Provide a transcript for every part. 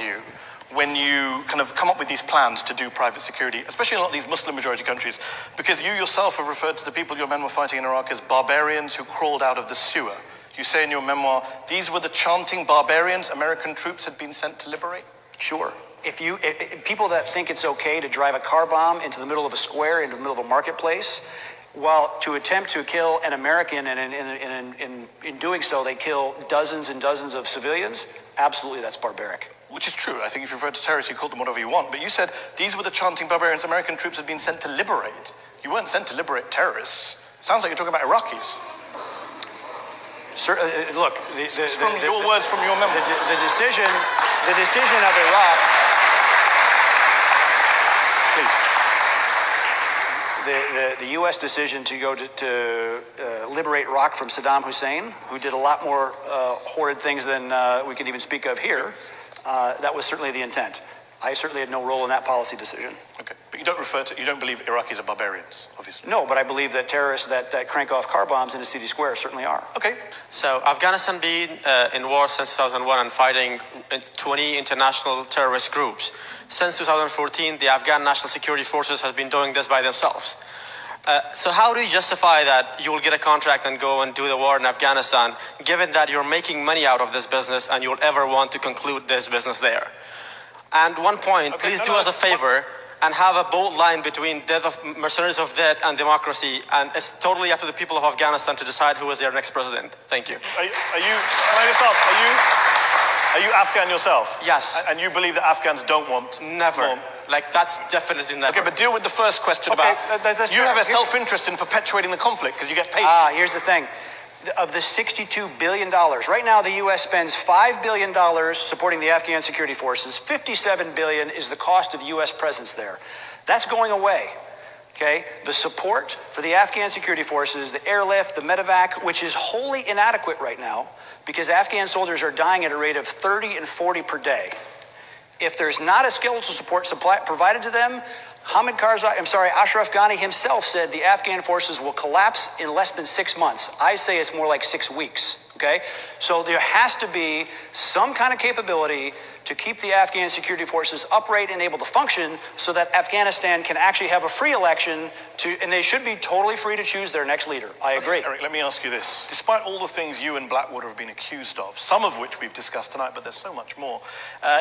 you when you kind of come up with these plans to do private security, especially in a lot of these Muslim-majority countries, because you yourself have referred to the people your men were fighting in Iraq as barbarians who crawled out of the sewer. You say in your memoir, these were the chanting barbarians American troops had been sent to liberate? Sure. If people that think it's okay to drive a car bomb into the middle of a square, into the middle of a marketplace, while to attempt to kill an American, and in doing so, they kill dozens and dozens of civilians, absolutely that's barbaric. Which is true. I think if you refer to terrorists, you call them whatever you want. But you said these were the chanting barbarians American troops had been sent to liberate. You weren't sent to liberate terrorists. Sounds like you're talking about Iraqis. Sir, look, your words from your memoir. The decision of Iraq. Please. The U.S. decision to go to liberate Iraq from Saddam Hussein, who did a lot more horrid things than we can even speak of here, that was certainly the intent. I certainly had no role in that policy decision. Okay, but you don't believe Iraqis are barbarians, obviously. No, but I believe that terrorists that crank off car bombs into city squares certainly are. Okay. So Afghanistan been in war since 2001 and fighting 20 international terrorist groups. Since 2014, the Afghan National Security Forces have been doing this by themselves. So how do you justify that you will get a contract and go and do the war in Afghanistan, given that you're making money out of this business and you'll ever want to conclude this business there? And one point, okay, please do us a favor and have a bold line between mercenaries of death and democracy, and it's totally up to the people of Afghanistan to decide who is their next president. Thank you. Can I just ask, are you Afghan yourself? Yes. And you believe that Afghans don't want? Never. More? Like, that's definitely never. Okay, but deal with the first question about, you have a self-interest in perpetuating the conflict because you get paid. Here's the thing. Of the $62 billion, right now the U.S. spends $5 billion supporting the Afghan security forces. $57 billion is the cost of U.S. presence there. That's going away, okay? The support for the Afghan security forces, the airlift, the medevac, which is wholly inadequate right now because Afghan soldiers are dying at a rate of 30 and 40 per day. If there's not a skeletal support provided to them, Ashraf Ghani himself said the Afghan forces will collapse in less than 6 months. I say it's more like 6 weeks, okay? So there has to be some kind of capability to keep the Afghan security forces upright and able to function so that Afghanistan can actually have a free election and they should be totally free to choose their next leader. I agree. Eric, let me ask you this. Despite all the things you and Blackwater have been accused of, some of which we've discussed tonight, but there's so much more,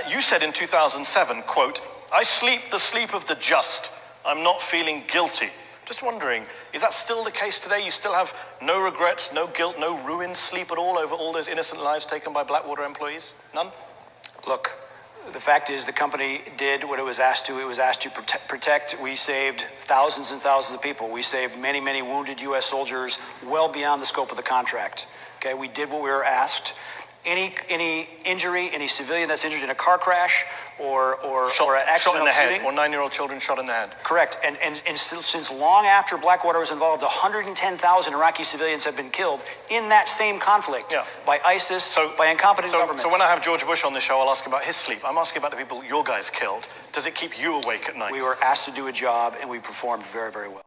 you said in 2007, quote, "I sleep the sleep of the just. I'm not feeling guilty." Just wondering, is that still the case today? You still have no regrets, no guilt, no ruined sleep at all over all those innocent lives taken by Blackwater employees? None? Look, the fact is the company did what it was asked to. It was asked to protect. We saved thousands and thousands of people. We saved many, many wounded U.S. soldiers well beyond the scope of the contract. Okay, we did what we were asked. Any injury, any civilian that's injured in a car crash or an accidental shot in the shooting, head, or 9-year-old children shot in the head. Correct. And since long after Blackwater was involved, 110,000 Iraqi civilians have been killed in that same conflict by ISIS, by incompetent government. So when I have George Bush on the show, I'll ask about his sleep. I'm asking about the people your guys killed. Does it keep you awake at night? We were asked to do a job, and we performed very, very well.